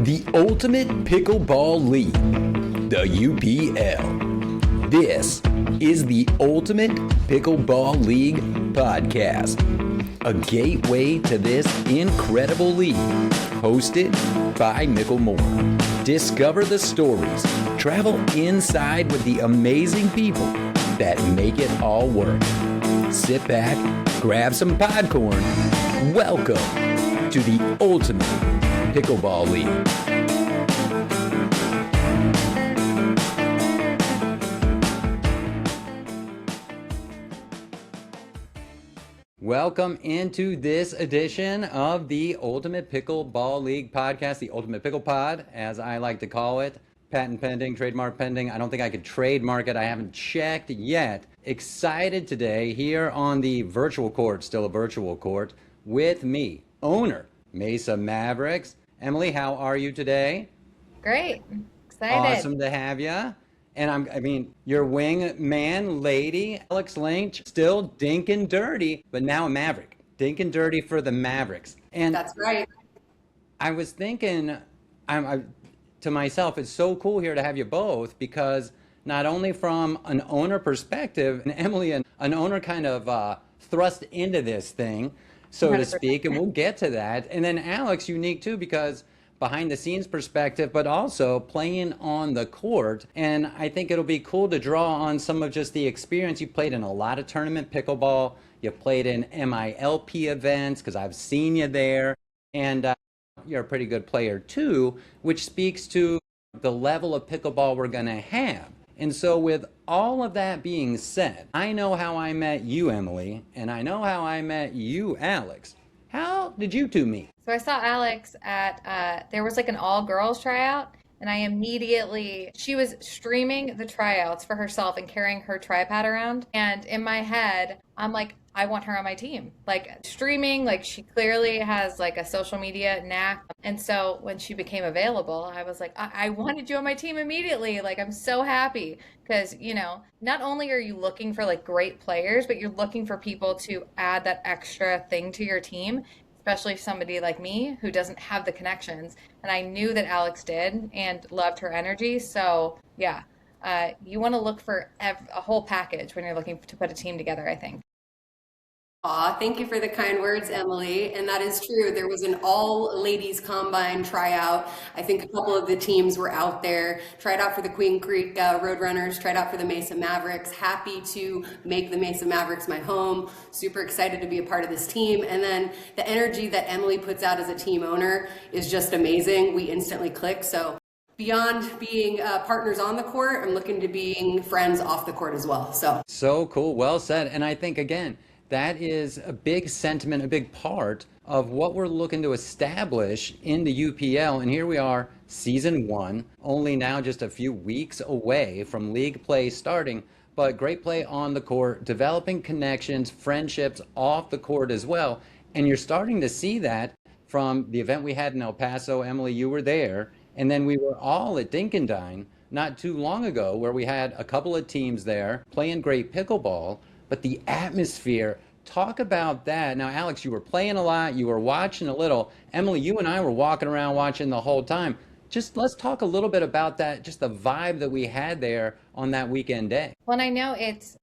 The Ultimate Pickleball League, the UPL. This is the Ultimate Pickleball League podcast, a gateway to this incredible league, hosted by Mickle Moore. Discover the stories, travel inside with the amazing people that make it all work. Sit back, grab some popcorn. Welcome to the Ultimate Pickleball League. Welcome into this edition of the Ultimate Pickleball League podcast, the Ultimate Pickle Pod, as I like to call it. Patent pending, trademark pending. I don't think I could trademark it. I haven't checked yet. Excited today here on the virtual court, still a virtual court, with me, owner, Mesa Mavericks. Emily, how are you today? Great. Excited. Awesome to have you. And your wing man, lady, Alex Lynch, still dinking dirty, but now a Maverick. Dinking dirty for the Mavericks. And that's right. I was thinking to myself, it's so cool here to have you both, because not only from an owner perspective, and Emily, an owner kind of thrust into this thing, so 100%. To speak, and we'll get to that. And then Alex, unique too, because behind the scenes perspective, but also playing on the court. And I think it'll be cool to draw on some of just the experience. You played in a lot of tournament pickleball. You played in MILP events, because I've seen you there. And you're a pretty good player too, which speaks to the level of pickleball we're going to have. And so with all of that being said, I know how I met you, Emily, and I know how I met you, Alex. How did you two meet? So I saw Alex at, there was like an all-girls tryout, and she was streaming the tryouts for herself and carrying her tripod around. And in my head, I'm like, I want her on my team. Like streaming, like she clearly has like a social media knack. And so when she became available, I was like, I wanted you on my team immediately. Like, I'm so happy because, not only are you looking for like great players, but you're looking for people to add that extra thing to your team, especially somebody like me who doesn't have the connections. And I knew that Alex did and loved her energy. So yeah, you want to look for a whole package when you're looking to put a team together, I think. Aw, thank you for the kind words, Emily. And that is true. There was an all-ladies combine tryout. I think a couple of the teams were out there, tried out for the Queen Creek Roadrunners, tried out for the Mesa Mavericks. Happy to make the Mesa Mavericks my home. Super excited to be a part of this team. And then the energy that Emily puts out as a team owner is just amazing. We instantly click. So beyond being partners on the court, I'm looking to being friends off the court as well. So cool. Well said. And I think, again, that is a big sentiment, a big part of what we're looking to establish in the UPL. And here we are, season 1, only now just a few weeks away from league play starting, but great play on the court, developing connections, friendships off the court as well. And you're starting to see that from the event we had in El Paso. Emily, you were there. And then we were all at Dink and Dine not too long ago, where we had a couple of teams there playing great pickleball. But the atmosphere, talk about that. Now, Alex, you were playing a lot, you were watching a little. Emily, you and I were walking around watching the whole time. Just let's talk a little bit about that, just the vibe that we had there on that weekend day. Well, and I know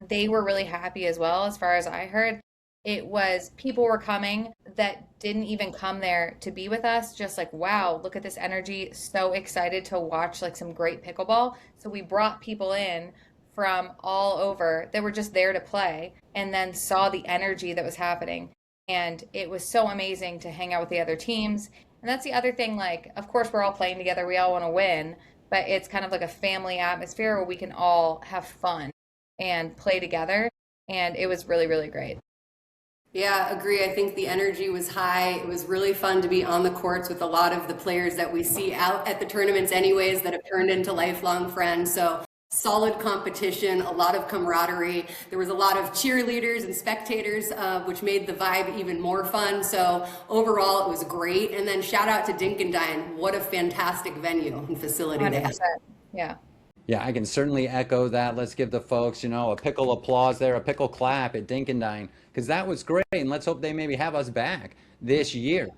they were really happy as well, as far as I heard. It was people were coming that didn't even come there to be with us, just like, wow, look at this energy, so excited to watch like some great pickleball. So we brought people in from all over that were just there to play and then saw the energy that was happening. And it was so amazing to hang out with the other teams. And that's the other thing, like, of course, we're all playing together. We all want to win, but it's kind of like a family atmosphere where we can all have fun and play together. And it was really, really great. Yeah, agree. I think the energy was high. It was really fun to be on the courts with a lot of the players that we see out at the tournaments anyways that have turned into lifelong friends. So solid competition, a lot of camaraderie. There was a lot of cheerleaders and spectators, which made the vibe even more fun. So overall, it was great. And then shout out to Dink and Dine. What a fantastic venue and facility they have. Yeah. Yeah, I can certainly echo that. Let's give the folks, a pickle applause there, a pickle clap at Dink and Dine, because that was great. And let's hope they maybe have us back this year.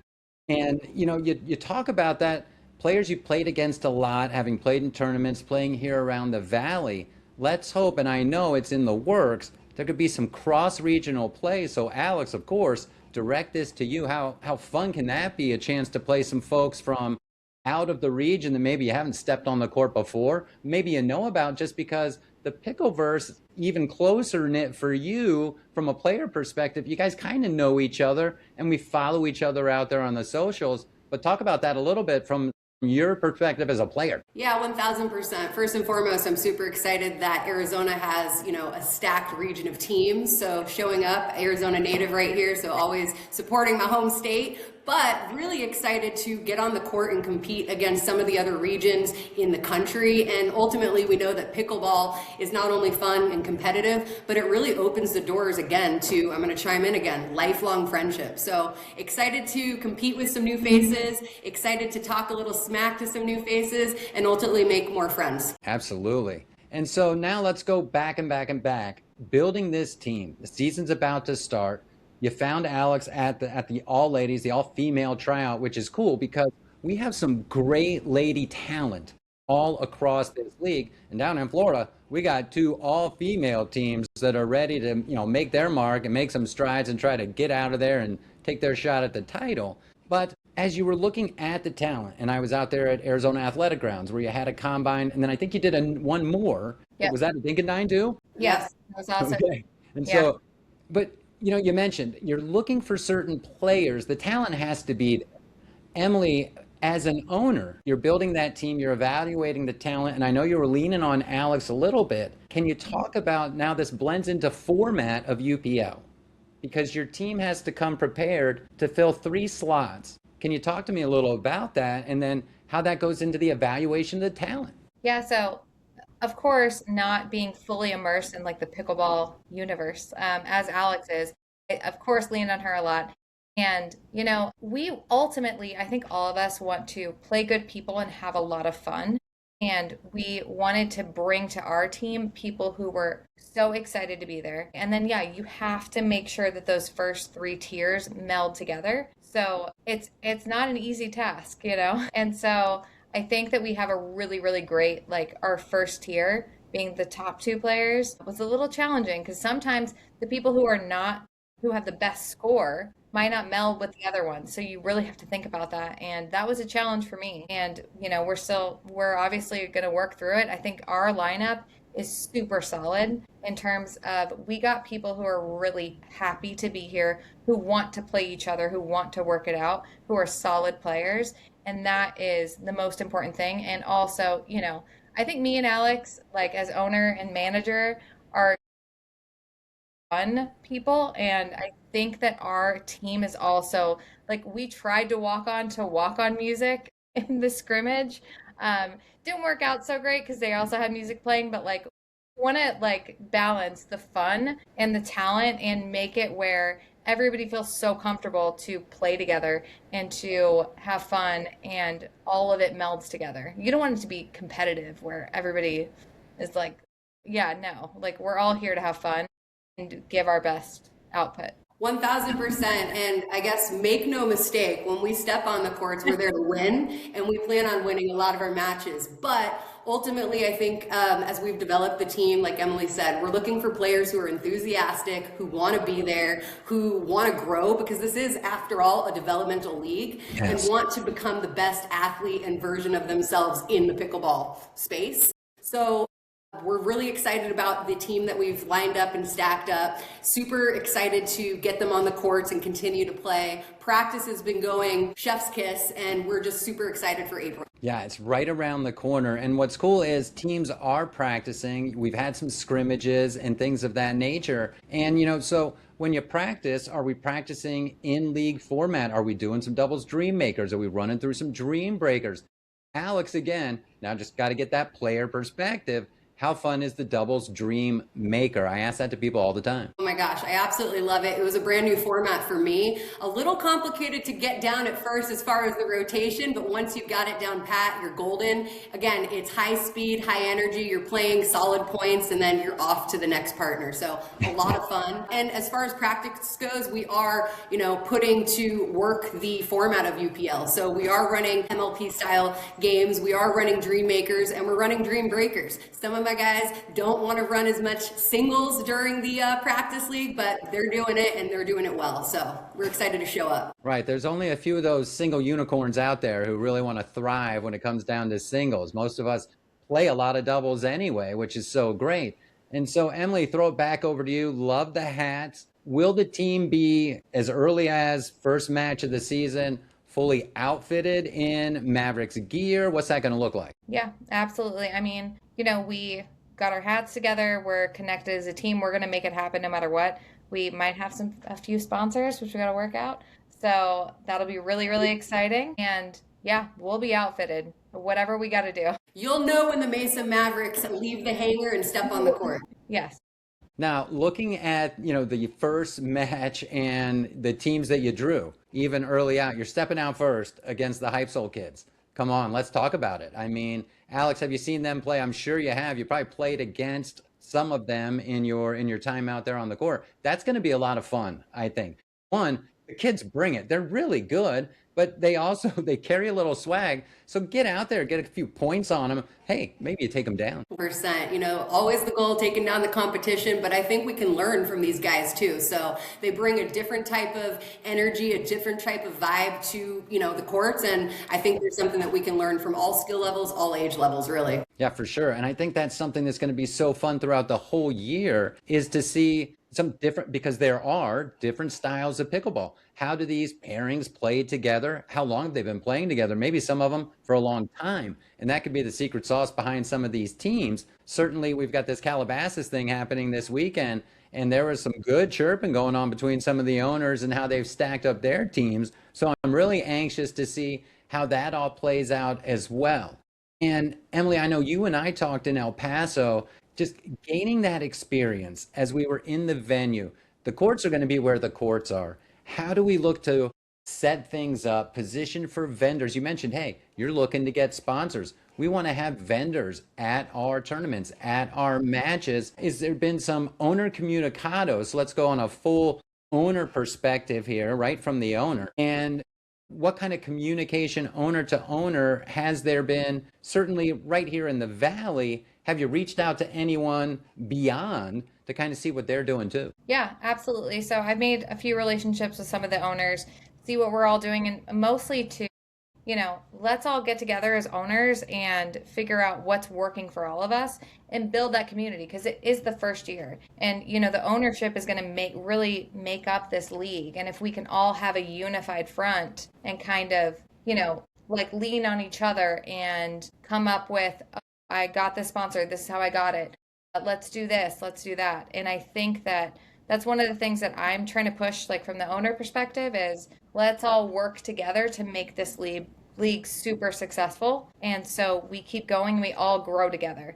And, you talk about that players you played against a lot, having played in tournaments, playing here around the Valley. Let's hope, and I know it's in the works, there could be some cross-regional play. So Alex, of course, direct this to you. How fun can that be? A chance to play some folks from out of the region that maybe you haven't stepped on the court before, maybe you know about just because the Pickleverse even closer knit for you from a player perspective. You guys kind of know each other and we follow each other out there on the socials. But talk about that a little bit from your perspective as a player. Yeah, 1000%. First and foremost, I'm super excited that Arizona has, a stacked region of teams. So showing up, Arizona native right here, so always supporting my home state. But really excited to get on the court and compete against some of the other regions in the country. And ultimately, we know that pickleball is not only fun and competitive, but it really opens the doors again to, I'm going to chime in again, lifelong friendship. So excited to compete with some new faces, excited to talk a little smack to some new faces, and ultimately make more friends. Absolutely. And so now let's go back and back and back. Building this team. The season's about to start. You found Alex at the all ladies, the all female tryout, which is cool because we have some great lady talent all across this league. And down in Florida, we got 2 all female teams that are ready to, make their mark and make some strides and try to get out of there and take their shot at the title. But as you were looking at the talent, and I was out there at Arizona Athletic Grounds where you had a combine, and then I think you did one more. Yep. Was that a Dink and Dine too? Yes, that was awesome. Okay. And so, but you mentioned you're looking for certain players. The talent has to be there. Emily, as an owner, you're building that team, you're evaluating the talent, and I know you were leaning on Alex a little bit. Can you talk about now this blends into format of UPL? Because your team has to come prepared to fill 3 slots. Can you talk to me a little about that and then how that goes into the evaluation of the talent? Yeah, so of course, not being fully immersed in like the pickleball universe, as Alex is, I, of course, leaned on her a lot. And, we ultimately, I think all of us want to play good people and have a lot of fun. And we wanted to bring to our team people who were so excited to be there. And then, yeah, you have to make sure that those first 3 tiers meld together. So it's not an easy task, And so I think that we have a really, really great, like our first tier being the top 2 players was a little challenging because sometimes the people who have the best score might not meld with the other ones. So you really have to think about that. And that was a challenge for me. And, we're obviously going to work through it. I think our lineup is super solid in terms of we got people who are really happy to be here, who want to play each other, who want to work it out, who are solid players. And that is the most important thing. And also, I think me and Alex, like as owner and manager, are fun people. And I think that our team is also like we tried to walk on music in the scrimmage. Didn't work out so great because they also had music playing, but like want to like balance the fun and the talent and make it where everybody feels so comfortable to play together and to have fun and all of it melds together. You don't want it to be competitive where everybody is like, yeah, no, like we're all here to have fun and give our best output. 1000%. And I guess make no mistake, when we step on the courts, we're there to win and we plan on winning a lot of our matches. But ultimately, I think as we've developed the team, like Emily said, we're looking for players who are enthusiastic, who want to be there, who want to grow, because this is, after all, a developmental league, and want to become the best athlete and version of themselves in the pickleball space. So we're really excited about the team that we've lined up and stacked up. Super excited to get them on the courts and continue to play. Practice has been going chef's kiss, and we're just super excited for April. Yeah, it's right around the corner. And what's cool is teams are practicing. We've had some scrimmages and things of that nature. And, so when you practice, are we practicing in league format? Are we doing some doubles dream makers? Are we running through some dream breakers? Alex, again, now just got to get that player perspective. how fun is the doubles dream maker? I ask that to people all the time. Oh my gosh, I absolutely love it. It was a brand new format for me. A little complicated to get down at first as far as the rotation, but once you've got it down pat, you're golden. Again, it's high speed, high energy. You're playing solid points, and then you're off to the next partner. So a lot of fun. And as far as practice goes, we are, putting to work the format of UPL. So we are running MLP style games. We are running dream makers, and we're running dream breakers. Some of my guys don't want to run as much singles during the practice league, but they're doing it and they're doing it well. So we're excited to show up. Right. There's only a few of those single unicorns out there who really want to thrive when it comes down to singles. Most of us play a lot of doubles anyway, which is so great. And so, Emily, throw it back over to you. Love the hats. Will the team be, as early as first match of the season, fully outfitted in Mavericks gear? What's that going to look like? Yeah, absolutely. I mean, we got our hats together. We're connected as a team. We're going to make it happen no matter what. We might have a few sponsors, which we got to work out. So that'll be really, really exciting. And yeah, we'll be outfitted, whatever we got to do. You'll know when the Mesa Mavericks leave the hangar and step on the court. Yes. Now, looking at, the first match and the teams that you drew, even early out, you're stepping out first against the Hype Soul kids. Come on, let's talk about it. I mean, Alex, have you seen them play? I'm sure you have. You probably played against some of them in your time out there on the court. That's going to be a lot of fun, I think. One, the kids bring it. They're really good, but they carry a little swag. So get out there, get a few points on them. Hey, maybe you take them down. Percent, always the goal, taking down the competition, but I think we can learn from these guys too. So they bring a different type of energy, a different type of vibe to, the courts. And I think there's something that we can learn from all skill levels, all age levels, really. Yeah, for sure. And I think that's something that's going to be so fun throughout the whole year is to see some different, because there are different styles of pickleball. How do these pairings play together? How long have they been playing together? Maybe some of them for a long time. And that could be the secret sauce behind some of these teams. Certainly, we've got this Calabasas thing happening this weekend, and there was some good chirping going on between some of the owners and how they've stacked up their teams. So I'm really anxious to see how that all plays out as well. And Emily, I know you and I talked in El Paso, just gaining that experience as we were in the venue. The courts are going to be where the courts are. How do we look to set things up, position for vendors? You mentioned, hey, you're looking to get sponsors. We want to have vendors at our tournaments, at our matches. Is there been some owner communicados? Let's go on a full owner perspective here, right from the owner. And what kind of communication owner to owner has there been? Certainly right here in the Valley, have you reached out to anyone beyond to kind of see what they're doing too? Yeah, absolutely. So I've made a few relationships with some of the owners, see what we're all doing, and mostly to, let's all get together as owners and figure out what's working for all of us and build that community, because it is the first year. And, the ownership is going to really make up this league. And if we can all have a unified front and kind of, lean on each other and come up with, I got this sponsor, this is how I got it. Let's do this, let's do that. And I think that's one of the things that I'm trying to push, from the owner perspective, is let's all work together to make this league super successful. And so we keep going, we all grow together.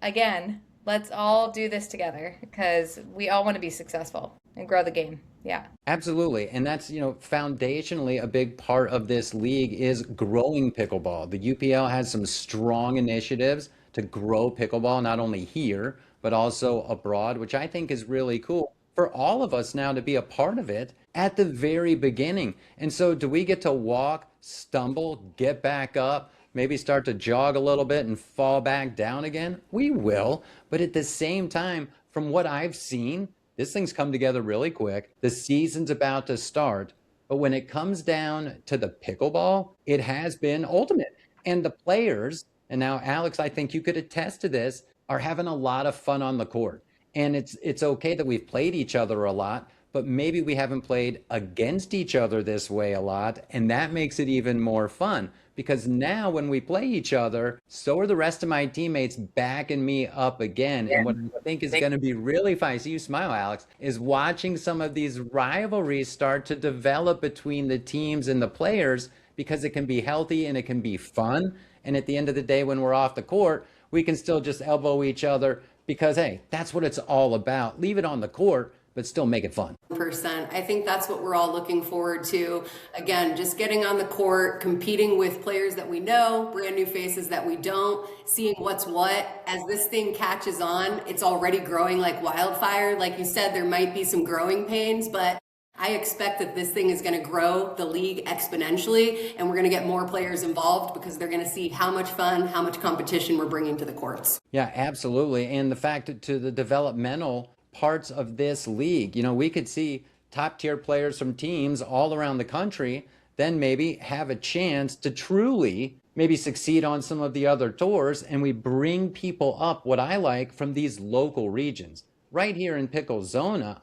Again, let's all do this together because we all want to be successful and grow the game. Yeah. Absolutely. And that's, foundationally a big part of this league is growing pickleball. The UPL has some strong initiatives to grow pickleball, not only here, but also abroad, which I think is really cool for all of us now to be a part of it at the very beginning. And so do we get to walk, stumble, get back up, maybe start to jog a little bit and fall back down again? We will. But at the same time, from what I've seen, this thing's come together really quick. The season's about to start. But when it comes down to the pickleball, it has been ultimate. And the players, and now Alex, I think you could attest to this, are having a lot of fun on the court. And it's okay that we've played each other a lot, but maybe we haven't played against each other this way a lot. And that makes it even more fun, because now when we play each other, so are the rest of my teammates backing me up again. Yeah. And what I think is going to be really fun, I see you smile, Alex, is watching some of these rivalries start to develop between the teams and the players, because it can be healthy and it can be fun. And at the end of the day, when we're off the court, we can still just elbow each other because, hey, that's what it's all about. Leave it on the court, but still make it fun. Percent. I think that's what we're all looking forward to. Again, just getting on the court, competing with players that we know, brand new faces that we don't, seeing what's what. As this thing catches on, it's already growing like wildfire. Like you said, there might be some growing pains, but I expect that this thing is going to grow the league exponentially, and we're going to get more players involved because they're going to see how much fun, how much competition we're bringing to the courts. Yeah, absolutely. And the fact to the developmental parts of this league, we could see top tier players from teams all around the country then maybe have a chance to truly maybe succeed on some of the other tours. And we bring people up, what I like, from these local regions. Right here in Pickle Zona,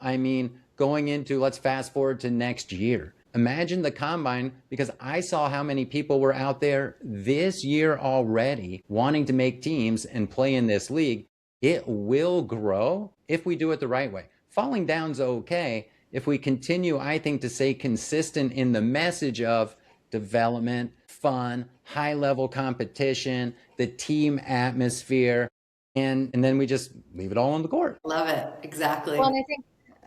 going into, let's fast forward to next year. Imagine the combine, because I saw how many people were out there this year already wanting to make teams and play in this league. It will grow if we do it the right way. Falling down's okay if we continue, I think, to stay consistent in the message of development, fun, high level competition, the team atmosphere, and then we just leave it all on the court. Love it. Exactly. Well, and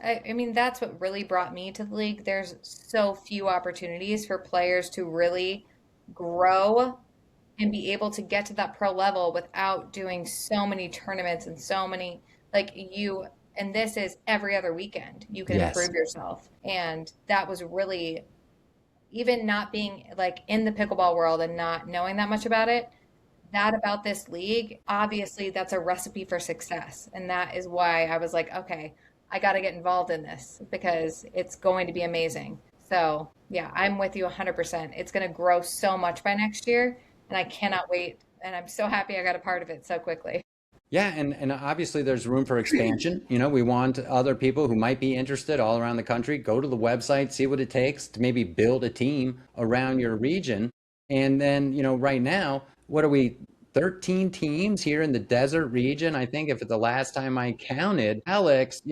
I mean, that's what really brought me to the league. There's so few opportunities for players to really grow and be able to get to that pro level without doing so many tournaments and so many, and this is every other weekend you can Yes. improve yourself. And that was really, even not being in the pickleball world and not knowing that much about it, that about this league, obviously that's a recipe for success. And that is why I was like, okay, I got to get involved in this because it's going to be amazing. So yeah, I'm with you 100%. It's going to grow so much by next year, and I cannot wait. And I'm so happy I got a part of it so quickly. Yeah, and obviously there's room for expansion. We want other people who might be interested all around the country, go to the website, see what it takes to maybe build a team around your region. And then, right now, what are we, 13 teams here in the desert region? I think if the last time I counted, Alex,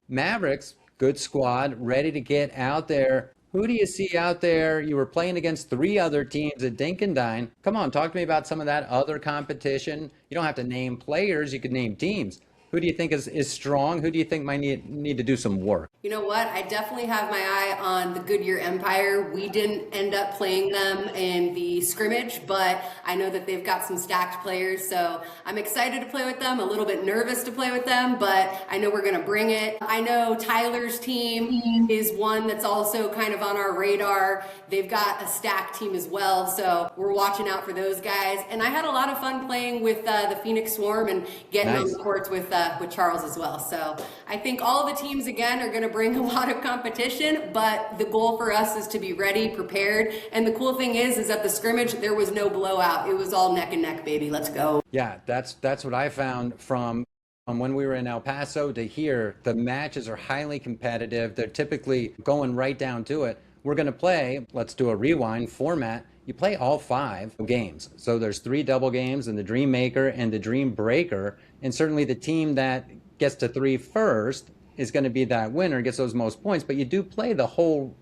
Mavericks, good squad, ready to get out there. Who do you see out there? You were playing against 3 other teams at Dink and Dine. Come on, talk to me about some of that other competition. You don't have to name players, you could name teams. Who do you think is strong? Who do you think might need to do some work? You know what? I definitely have my eye on the Goodyear Empire. We didn't end up playing them in the scrimmage, but I know that they've got some stacked players, so I'm excited to play with them, a little bit nervous to play with them, but I know we're going to bring it. I know Tyler's team is one that's also kind of on our radar. They've got a stacked team as well, so we're watching out for those guys. And I had a lot of fun playing with the Phoenix Swarm and getting on the courts with Charles as well. So I think all the teams again are going to bring a lot of competition, but the goal for us is to be ready, prepared. And the cool thing is at the scrimmage there was no blowout. It was all neck and neck, baby. Let's go. Yeah, that's what I found from when we were in El Paso to here. The matches are highly competitive. They're typically going right down to it. We're going to play, let's do a rewind format. You play all 5 games. So there's 3 double games, and the Dream Maker and the Dream Breaker. And certainly the team that gets to 3 first is going to be that winner, gets those most points. But you do play the whole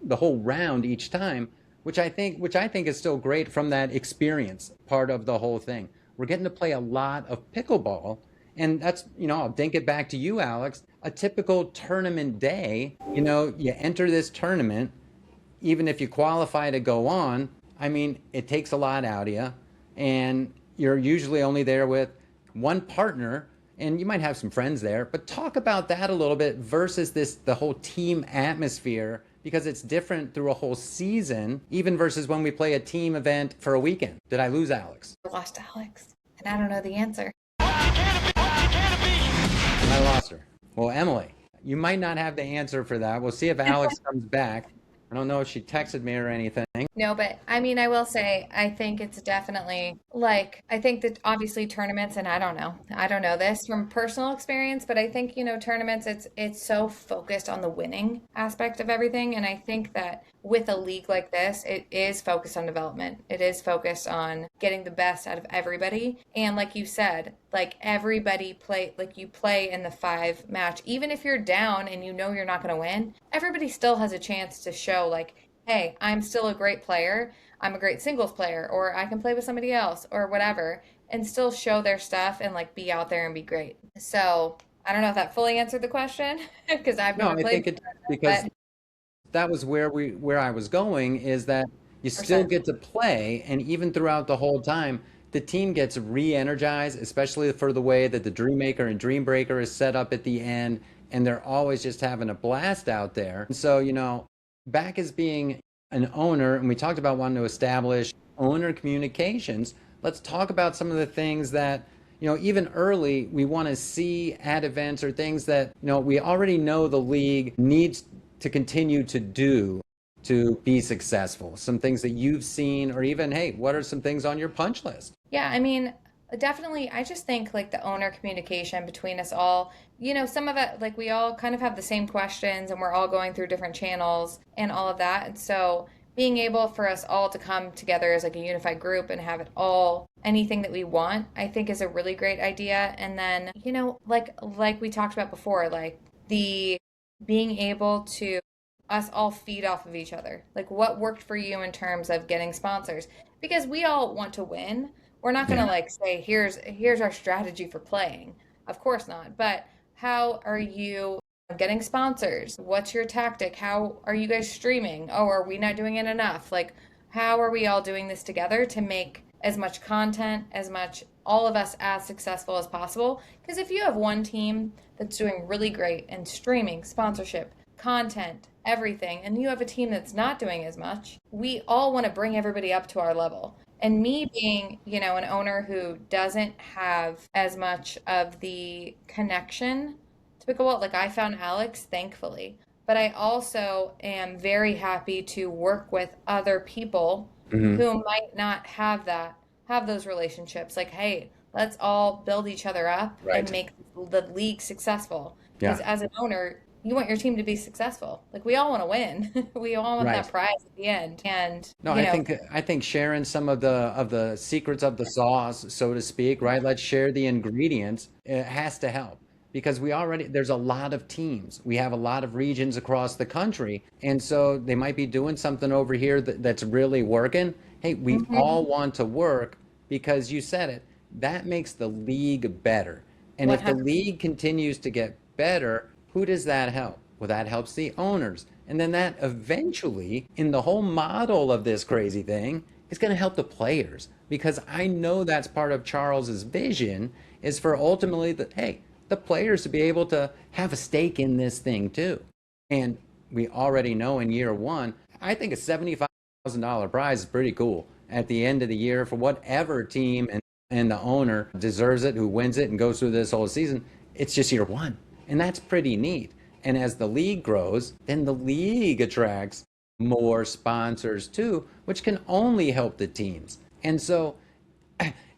round each time, which I think is still great from that experience part of the whole thing. We're getting to play a lot of pickleball. And that's, I'll dink it back to you, Alex. A typical tournament day, you enter this tournament, even if you qualify to go on, it takes a lot out of you, and you're usually only there with one partner, and you might have some friends there, but talk about that a little bit versus the whole team atmosphere, because it's different through a whole season, even versus when we play a team event for a weekend. Did I lose Alex? I lost Alex, and I don't know the answer. I lost her. Well, Emily, you might not have the answer for that. We'll see if Alex comes back. I don't know if she texted me or anything. No, but I will say, I think it's definitely I think that obviously tournaments, and I don't know this from personal experience, but I think, tournaments, it's so focused on the winning aspect of everything. And I think that with a league like this, it is focused on development. It is focused on getting the best out of everybody. And like you said, everybody you play in the 5 match, even if you're down and you're not going to win, everybody still has a chance to show hey, I'm still a great player. I'm a great singles player, or I can play with somebody else, or whatever, and still show their stuff and like be out there and be great. So I don't know if that fully answered the question because I've No, never I played think it before, because but that was where I was going is that you still 100%. get to play, and even throughout the whole time, the team gets re-energized, especially for the way that the Dream Maker and Dream Breaker is set up at the end, and they're always just having a blast out there. And so, back as being an owner, and we talked about wanting to establish owner communications. Let's talk about some of the things that even early, we want to see at events or things that, we already know the league needs to continue to do to be successful. Some things that you've seen, or even, hey, what are some things on your punch list? Yeah, I mean, definitely, I just think like the owner communication between us all, some of it, like we all kind of have the same questions and we're all going through different channels and all of that. And so being able for us all to come together as like a unified group and have it all anything that we want, I think is a really great idea. And then, like we talked about before, like the being able to us all feed off of each other. Like what worked for you in terms of getting sponsors? Because we all want to win. We're not going to Yeah. like say here's our strategy for playing. Of course not. But how are you getting sponsors? What's your tactic? How are you guys streaming? Oh, are we not doing it enough? Like how are we all doing this together to make as much content, as much all of us as successful as possible? Because if you have one team that's doing really great in streaming, sponsorship, content, everything, and you have a team that's not doing as much, we all want to bring everybody up to our level. And me being, an owner who doesn't have as much of the connection to pickleball, like I found Alex, thankfully, but I also am very happy to work with other people Hmm. who might not have those relationships. Like, hey, let's all build each other up and Right. make the league successful. Because Yeah. as an owner, you want your team to be successful. Like we all want to win. We all want that Right. prize at the end. And, No, I think sharing some of the secrets of the sauce, so to speak, right? Let's share the ingredients. It has to help because there's a lot of teams. We have a lot of regions across the country, and so they might be doing something over here that's really working. Hey, we Mhm. all want to work because you said it. That makes the league better. And if the 100%. league continues to get better, who does that help? Well, that helps the owners. And then that eventually, in the whole model of this crazy thing, is going to help the players. Because I know that's part of Charles's vision is for ultimately the players to be able to have a stake in this thing too. And we already know in year one, I think a $75,000 prize is pretty cool at the end of the year for whatever team and the owner deserves it, who wins it and goes through this whole season. It's just year one. And that's pretty neat. And as the league grows, then the league attracts more sponsors too, which can only help the teams. And so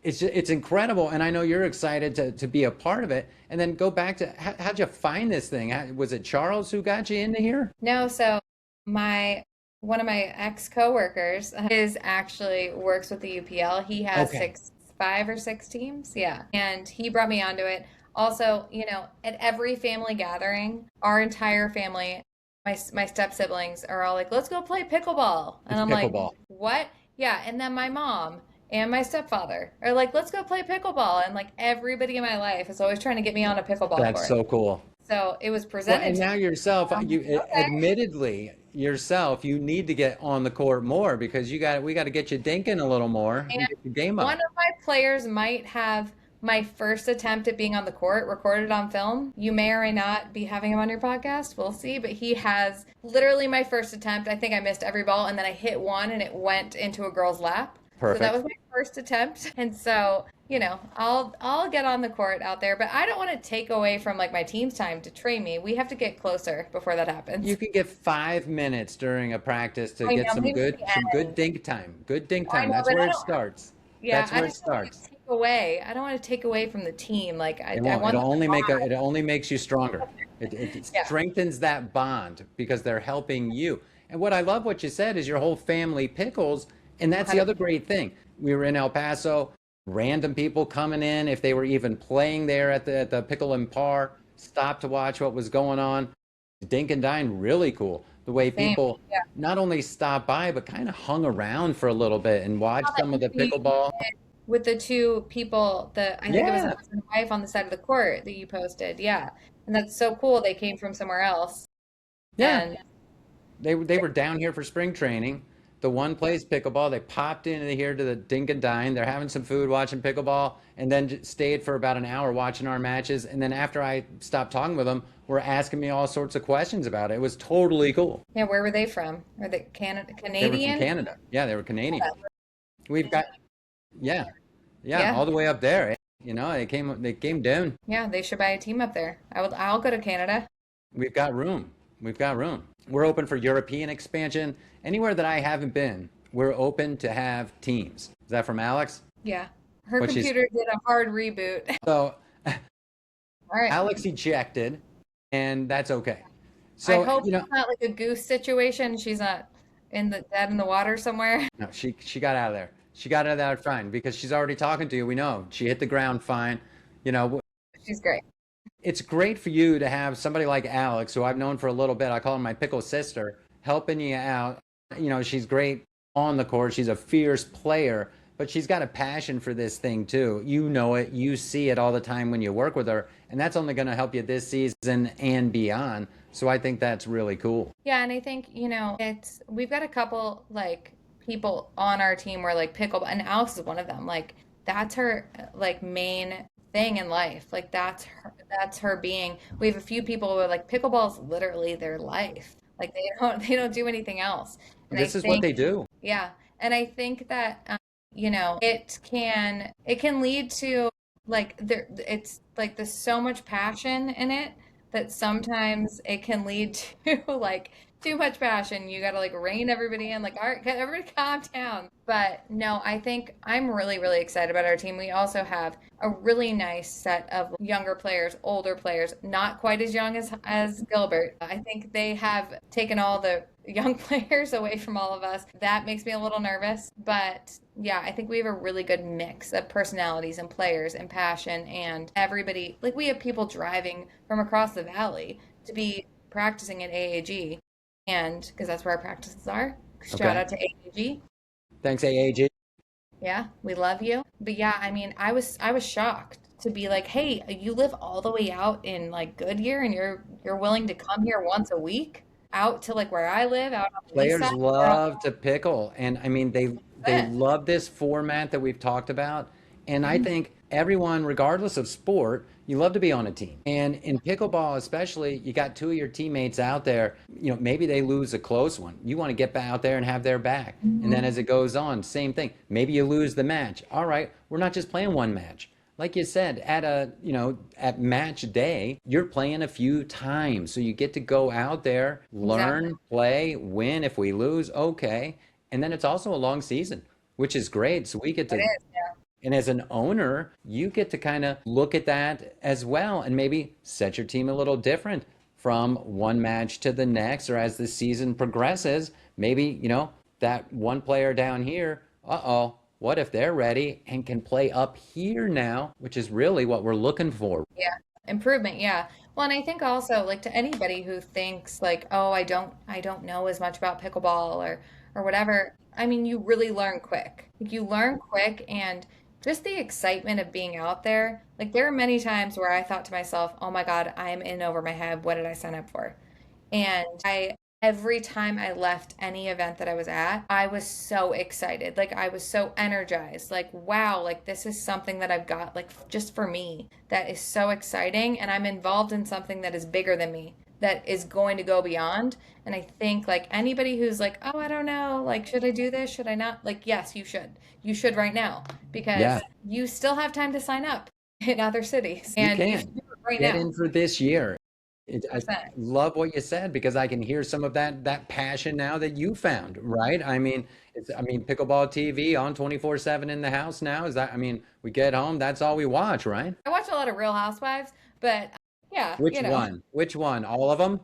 it's incredible. And I know you're excited to be a part of it. And then go back to how'd you find this thing? Was it Charles who got you into here? No, so my one of my ex coworkers is actually works with the UPL. He has Okay. 5 or 6 teams, yeah, and he brought me onto it. Also, at every family gathering, our entire family, my step siblings are all like, "Let's go play pickleball," and It's I'm like, pickleball. "What?" Yeah, and then my mom and my stepfather are like, "Let's go play pickleball," and like everybody in my life is always trying to get me on a pickleball That's court. so cool. So it was Well, presented and to now me. yourself, I'm like, you okay. admittedly yourself, you need to get on the court more because we got to get you dinking a little more And and get your game one up. of my players might have my first attempt at being on the court recorded on film. You may or may not be having him on your podcast. We'll see. But he has literally my first attempt. I think I missed every ball and then I hit one and it went into a girl's lap. So that Perfect. was my first attempt. And so, I'll get on the court out there, but I don't want to take away from like my team's time to train me. We have to get closer before that You happens. can get 5 minutes during a practice to I get know, maybe at some the good end. dink time. Good dink I time. know, That's but where I it don't. starts. Yeah, That's I where it just don't want starts. to take away. I don't want to take away from the team. Like It I won't. want them to It bond. only makes you stronger. It Yeah, strengthens that bond because they're helping you. And what I love what you said is your whole family pickles, and that's the other 100%. great thing. We were in El Paso, random people coming in if they were even playing there at the Pickle and Par, stopped to watch what was going on. Dink and Dine, really cool. The way Same. people Yeah. not only stopped by, but kind of hung around for a little bit and watched That some of the you pickleball. did with the two people, the I think it was the Yeah, husband and wife on the side of the court that you posted. Yeah. And that's so cool. They came from somewhere else. yeah. And They were down here for spring training. The one plays pickleball. They popped into here to the Dink and Dine. They're having some food, watching pickleball, and then stayed for about an hour watching our matches. And then after I stopped talking with them, were asking me all sorts of questions about it. It was totally cool. yeah, where were they from? Are they They were from Canadian? Canada. Yeah, they were Canadian. We've got yeah, yeah, Yeah. all the way up there. You know, they came down. Yeah, they should buy a team up there. I'll go to Canada. We've got room. We've got room. We're open for European expansion. Anywhere that I haven't been, we're open to have teams. Is that from Alex? Yeah. Her What she's computer did a hard reboot. so All right. Alex ejected, and that's okay. I So, hope it's not like a goose situation. She's not dead in the water somewhere. no, she got out of there. She got out of there fine because she's already talking to you. We know she hit the ground fine. You know, She's great. it's great for you to have somebody like Alex, who I've known for a little bit. I call her my pickle sister, helping you out. You know, she's great on the court. She's a fierce player, but she's got a passion for this thing too. You know it. You see it all the time when you work with her, and that's only going to help you this season and beyond. So I think that's really cool. Yeah, and I think, we've got a couple like people on our team where like pickleball, and Alex is one of them. Like that's her like main thing in life. Like that's her being. We have a few people who are like pickleball is literally their life. Like they don't do anything else. And I This is what think they do. yeah, and I think that it can lead to like it's like there's so much passion in it that sometimes it can lead to like too much passion. You got to like rein everybody in, like, all right, everybody calm down. But no, I think I'm really, really excited about our team. We also have a really nice set of younger players, older players, not quite as young as Gilbert. I think they have taken all the young players away from all of us. That makes me a little nervous. But yeah, I think we have a really good mix of personalities and players and passion and everybody. Like we have people driving from across the valley to be practicing at AAG. And because that's where our practices are. Shout Okay. out to AAG. Thanks, AAG. Yeah, we love you. But yeah, I mean, I was shocked to be like, hey, you live all the way out in like Goodyear and you're willing to come here once a week out to like where I live, out on Players Mesa. love to pickle, and I mean they 100%. love this format that we've talked about. And I think everyone, regardless of sport, you love to be on a team. And in pickleball, especially, you got two of your teammates out there. You know, maybe they lose a close one. You want to get out there and have their back. And then as it goes on, same thing. Maybe you lose the match. All right, we're not just playing one match. Like you said, at match day, you're playing a few times. So you get to go out there, Exactly. learn, play, win. If we lose, okay. And then it's also a long season, which is great. So we get It to, is, yeah. and as an owner, you get to kind of look at that as well and maybe set your team a little different from one match to the next, or as the season progresses, maybe, that one player down here, uh-oh, what if they're ready and can play up here now, which is really what we're looking for. Yeah. Improvement, yeah. Well, and I think also like to anybody who thinks like, oh, I don't know as much about pickleball or whatever. I mean, you really learn quick. Like you learn quick and just the excitement of being out there. Like there are many times where I thought to myself, "Oh my God, I am in over my head. What did I sign up for?" And every time I left any event that I was at, I was so excited. Like I was so energized. Like, wow, like this is something that I've got like just for me that is so exciting. And I'm involved in something that is bigger than me, that is going to go beyond. And I think like anybody who's like, oh, I don't know, like, should I do this? Should I not? Like, yes, you should. You should right now because Yeah, you still have time to sign up in other cities you and you should can. do it right Get now. in for this year. I 100%. love what you said because I can hear some of that passion now that you found, right? I mean, pickleball TV on 24/7 in the house now. Is that, I mean, we get home, that's all we watch, right? I watch a lot of Real Housewives, but yeah, Which one? Which one? All of them?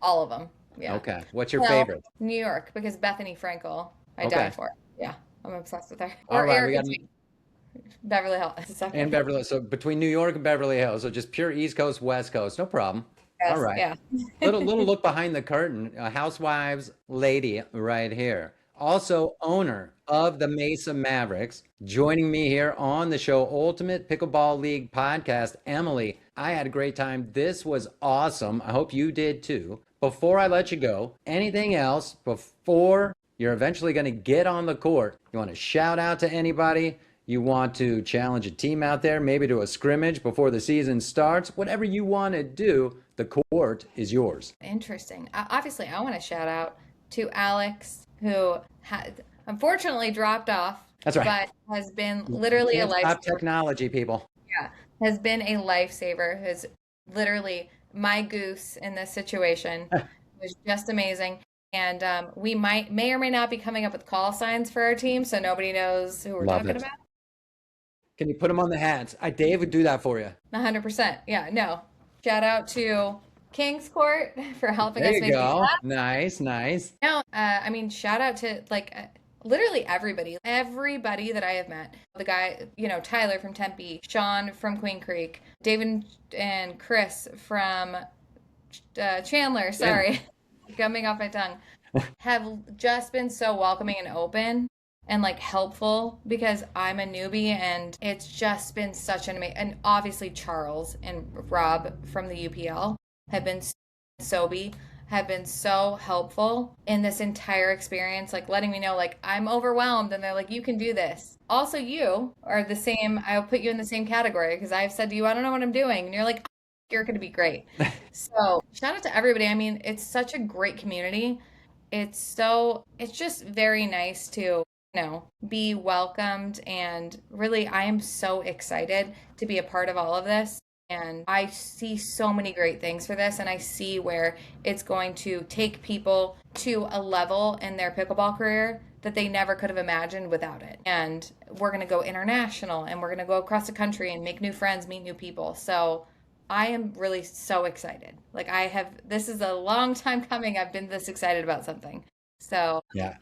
all of them. Yeah. Okay. What's your Well, favorite? New York because Bethany Frankel, I die Okay. for. Yeah, I'm obsessed with her. All Or right, we Erica got Jane, Beverly Hills. and Second. Beverly. So between New York and Beverly Hills, so just pure East Coast, West Coast, no problem. All Yes, right. yeah. Little look behind the curtain. A housewives lady right here. Also owner of the Mesa Mavericks. Joining me here on the show, Ultimate Pickleball League podcast. Emily, I had a great time. This was awesome. I hope you did too. Before I let you go, anything else before you're eventually going to get on the court? You want to shout out to anybody? You want to challenge a team out there, maybe to a scrimmage before the season starts? Whatever you want to do, the court is yours. Interesting. Obviously, I want to shout out to Alex, who had unfortunately dropped off, That's right. but has been literally a Can't stop lifesaver. technology, people. Yeah, has been a lifesaver. Has literally my goose in this situation. It was just amazing. And we may or may not be coming up with call signs for our team, so nobody knows who we're Love talking it. about. Can you put them on the hats? Dave would do that for you. 100%. Yeah, no. Shout out to King's Court for helping There us you make these go. apps. Nice, nice. No, I mean, shout out to literally everybody that I have met. The guy, Tyler from Tempe, Sean from Queen Creek, David and Chris from Chandler, sorry, coming off my tongue, have just been so welcoming and open and helpful because I'm a newbie, and it's just been such an amazing, and obviously Charles and Rob from the UPL have been have been so helpful in this entire experience, letting me know I'm overwhelmed, and they're like, you can do this. Also, you are the same. I'll put you in the same category because I've said to you, I don't know what I'm doing, and you're like, you're going to be great. So shout out to everybody. I mean, it's such a great community. It's just very nice to be welcomed, and really I am so excited to be a part of all of this, and I see so many great things for this, and I see where it's going to take people to a level in their pickleball career that they never could have imagined without it. And we're going to go international, and we're going to go across the country and make new friends, meet new people. So I am really so excited. This is a long time coming. I've been this excited about something. So yeah.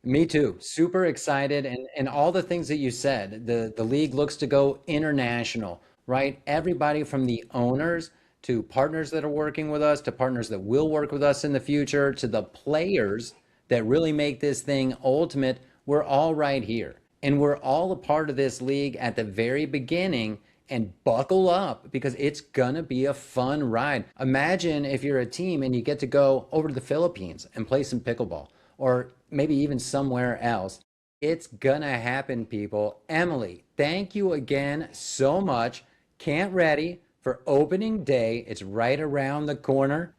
Me too. Super excited. And all the things that you said, the league looks to go international, right? Everybody from the owners to partners that are working with us, to partners that will work with us in the future, to the players that really make this thing ultimate. We're all right here. And we're all a part of this league at the very beginning. And buckle up because it's gonna be a fun ride. Imagine if you're a team and you get to go over to the Philippines and play some pickleball, or maybe even somewhere else. It's gonna happen, people. Emily, thank you again so much. Can't ready for opening day. It's right around the corner.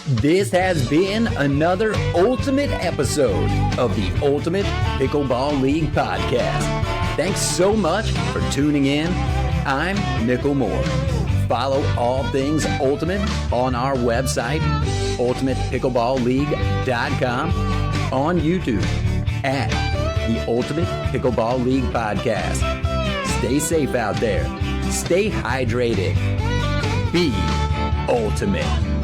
This has been another ultimate episode of the Ultimate Pickleball League podcast. Thanks so much for tuning in. I'm Nickel Moore. Follow all things Ultimate on our website, ultimatepickleballleague.com, on YouTube at the Ultimate Pickleball League podcast. Stay safe out there. Stay hydrated. Be ultimate.